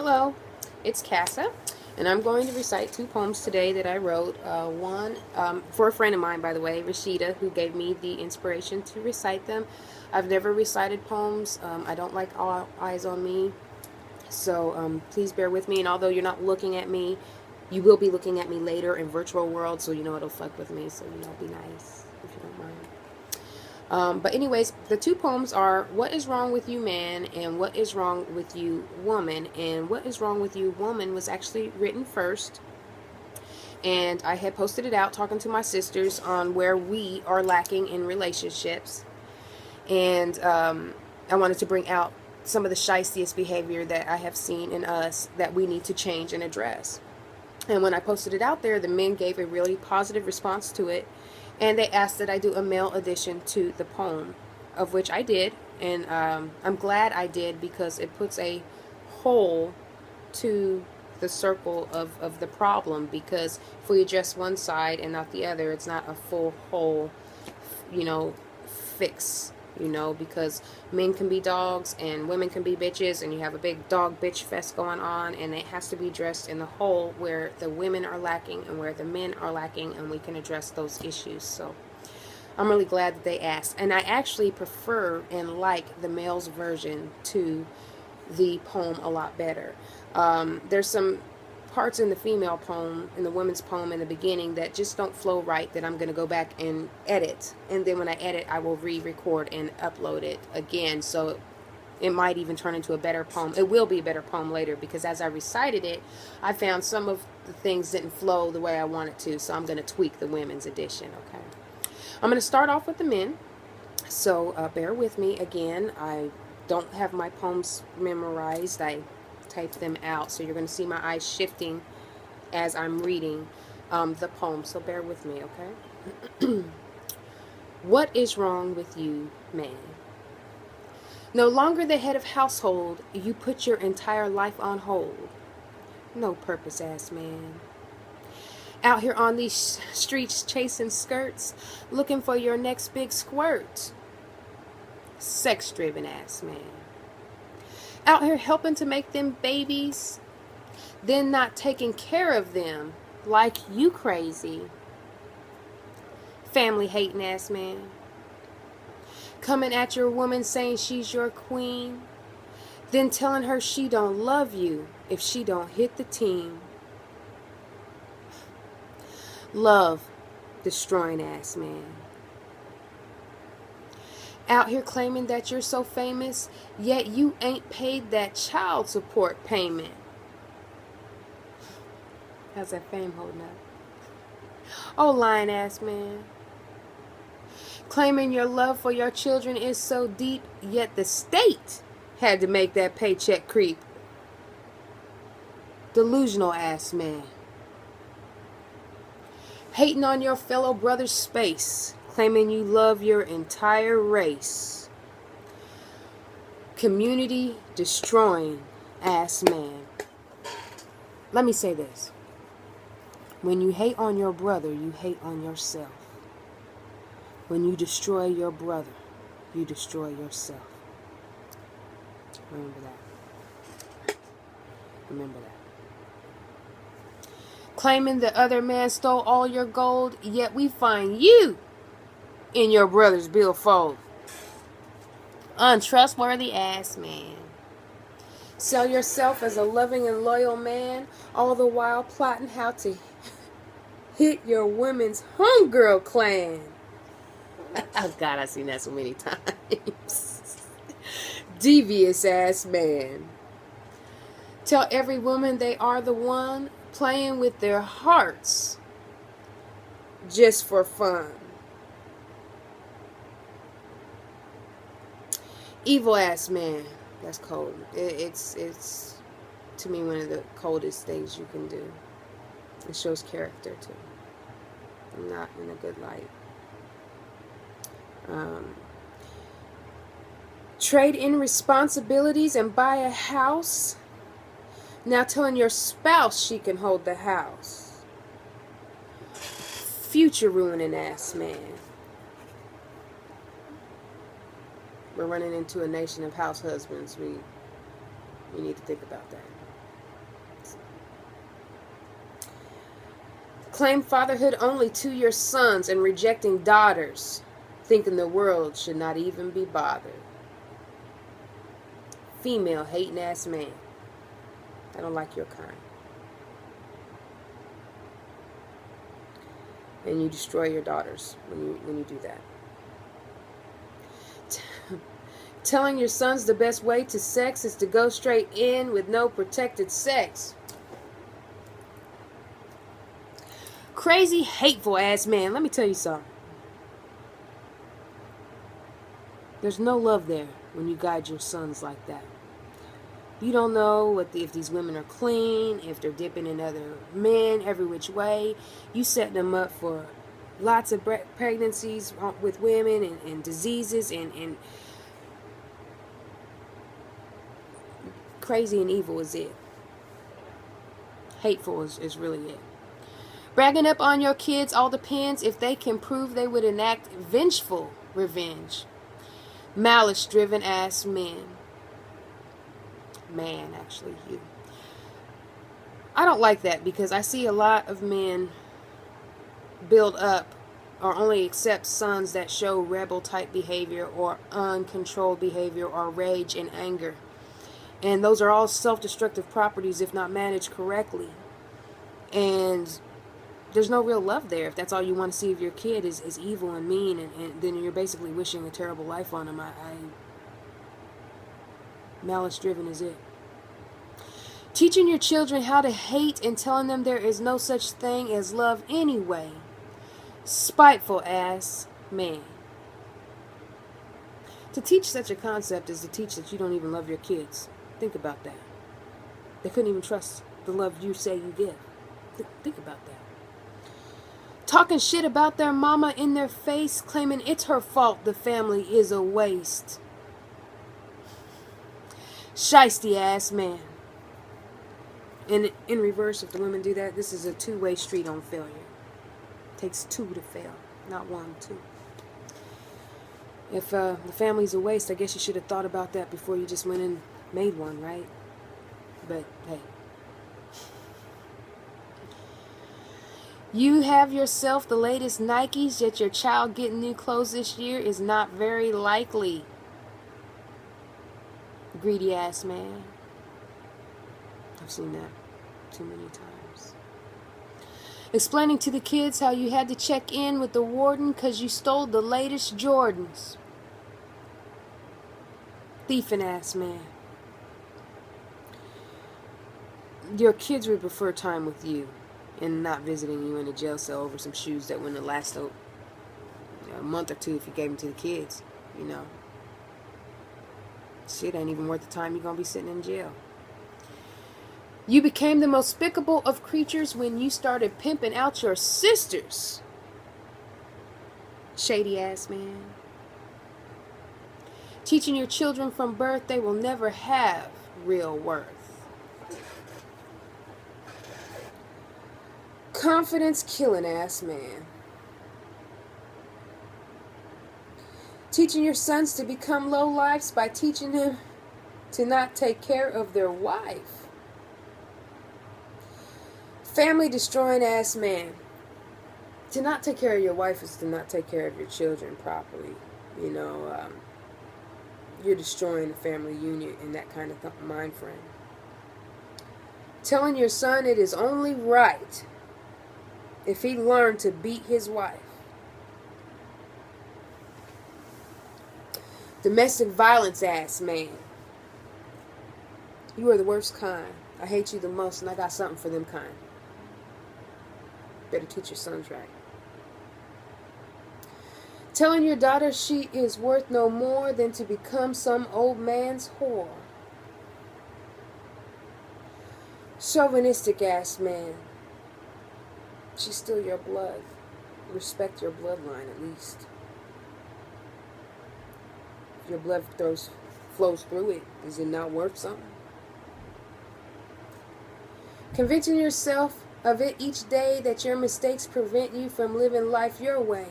Hello, it's Casa, and I'm going to recite two poems today that I wrote. One for a friend of mine, by the way, Rashida, who gave me the inspiration to recite them. I've never recited poems. I don't like all eyes on me, so please bear with me. And although you're not looking at me, you will be looking at me later in virtual world, so it'll fuck with me. So be nice if you don't mind. But anyways, the two poems are What is Wrong with You, Man, and What is Wrong with You, Woman. And What is Wrong with You, Woman was actually written first. And I had posted it out talking to my sisters on where we are lacking in relationships. And I wanted to bring out some of the shystiest behavior that I have seen in us that we need to change and address. And when I posted it out there, the men gave a really positive response to it. And they asked that I do a male addition to the poem, of which I did. And I'm glad I did because it puts a hole to the circle of the problem. Because if we address one side and not the other, it's not a full whole, fix. Because men can be dogs and women can be bitches, and you have a big dog bitch fest going on, and it has to be addressed in the whole where the women are lacking and where the men are lacking, and we can address those issues. So I'm really glad that they asked, and I actually prefer and like the male's version to the poem a lot better. There's some parts in the female poem, in the women's poem in the beginning, that just don't flow right, that I'm going to go back and edit. And then when I edit, I will re-record and upload it again. So it might even turn into a better poem. It will be a better poem later, because as I recited it, I found some of the things didn't flow the way I wanted to. So I'm going to tweak the women's edition, okay? I'm going to start off with the men. So bear with me again. I don't have my poems memorized. I type them out, so you're going to see my eyes shifting as I'm reading the poem, so bear with me, okay? What is wrong with you, man? No longer the head of household, you put your entire life on hold. No purpose ass man. Out here on these streets chasing skirts, looking for your next big squirt. Sex driven ass man. Out here helping to make them babies, then not taking care of them like you crazy. Family hating ass man. Coming at your woman saying she's your queen, then telling her she don't love you if she don't hit the team. Love destroying ass man. Out here claiming that you're so famous, yet you ain't paid that child support payment. How's that fame holding up? Oh, lying ass man. Claiming your love for your children is so deep, yet the state had to make that paycheck creep. Delusional ass man. Hating on your fellow brother's space, claiming you love your entire race. Community destroying ass man. Let me say this. When you hate on your brother, you hate on yourself. When you destroy your brother, you destroy yourself. Remember that. Remember that. Claiming the other man stole all your gold, yet we find you in your brother's billfold. Untrustworthy ass man. Sell yourself as a loving and loyal man, all the while plotting how to hit your women's homegirl clan. Oh God, I've seen that so many times. Devious ass man. Tell every woman they are the one, playing with their hearts just for fun. Evil ass man. That's cold. It's to me one of the coldest things you can do. It shows character too. Not in a good light. Trade in responsibilities and buy a house. Now telling your spouse she can hold the house. Future ruining ass man. We're running into a nation of house husbands. We need to think about that. Claim fatherhood only to your sons and rejecting daughters, thinking the world should not even be bothered. Female hating ass man. I don't like your kind. And you destroy your daughters when you do that. Telling your sons the best way to sex is to go straight in with no protected sex. Crazy, hateful ass man. Let me tell you something. There's no love there when you guide your sons like that. You don't know if these women are clean, if they're dipping in other men, every which way. You set them up for lots of pregnancies with women and diseases and crazy and evil is it. Hateful is really it. Bragging up on your kids all depends if they can prove they would enact vengeful revenge. Malice-driven ass men. Man, actually, you. I don't like that because I see a lot of men build up or only accept sons that show rebel type behavior or uncontrolled behavior or rage and anger. And those are all self-destructive properties if not managed correctly. And there's no real love there if that's all you want to see of your kid is evil and mean, and then you're basically wishing a terrible life on them. Malice driven is it. Teaching your children how to hate and telling them there is no such thing as love anyway. Spiteful ass man. To teach such a concept is to teach that you don't even love your kids. Think about that. They couldn't even trust the love you say you give. Think about that. Talking shit about their mama in their face, claiming it's her fault the family is a waste. Shiesty ass man. And in reverse, if the women do that, this is a two-way street on failure. It takes two to fail, not one, two. If the family's a waste, I guess you should have thought about that before you just went and made one, right? But hey. You have yourself the latest Nikes, yet your child getting new clothes this year is not very likely. Greedy ass man. I've seen that too many times. Explaining to the kids how you had to check in with the warden because you stole the latest Jordans. Thiefing ass man. Your kids would prefer time with you and not visiting you in a jail cell over some shoes that wouldn't last a month or two if you gave them to the kids, you know. Shit ain't even worth the time you're going to be sitting in jail. You became the most despicable of creatures when you started pimping out your sisters. Shady ass man. Teaching your children from birth they will never have real worth. Confidence killing ass man. Teaching your sons to become lowlifes by teaching them to not take care of their wife. Family destroying ass man. To not take care of your wife is to not take care of your children properly. You know, you're destroying the family union in that kind of mind frame. Telling your son it is only right if he learned to beat his wife. Domestic violence ass man. You are the worst kind. I hate you the most, and I got something for them kind. Better teach your sons right. Telling your daughter she is worth no more than to become some old man's whore. Chauvinistic ass man. She's still your blood. Respect your bloodline at least. If your blood flows through it, is it not worth something? Convincing yourself of it each day that your mistakes prevent you from living life your way.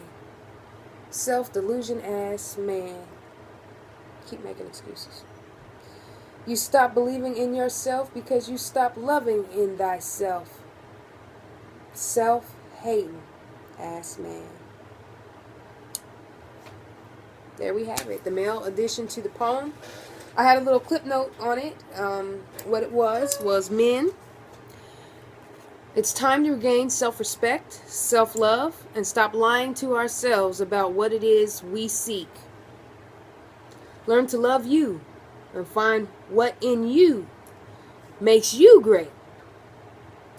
Self-delusion ass man. Keep making excuses. You stop believing in yourself because you stop loving in thyself. Self-hate. hating ass man. There we have it. The male addition to the poem. I had a little clip note on it. What it was men. It's time to regain self-respect, self-love, and stop lying to ourselves about what it is we seek. Learn to love you and find what in you makes you great.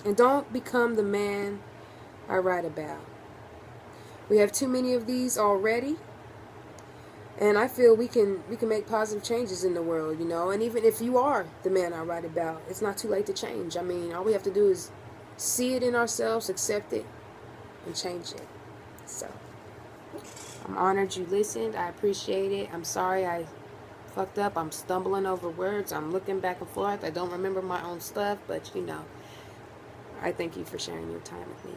And don't become the man I write about. We have too many of these already. And I feel we can make positive changes in the world, you know. And even if you are the man I write about, it's not too late to change. I mean, all we have to do is see it in ourselves, accept it, and change it. So, I'm honored you listened. I appreciate it. I'm sorry I fucked up. I'm stumbling over words. I'm looking back and forth. I don't remember my own stuff, but you know, I thank you for sharing your time with me.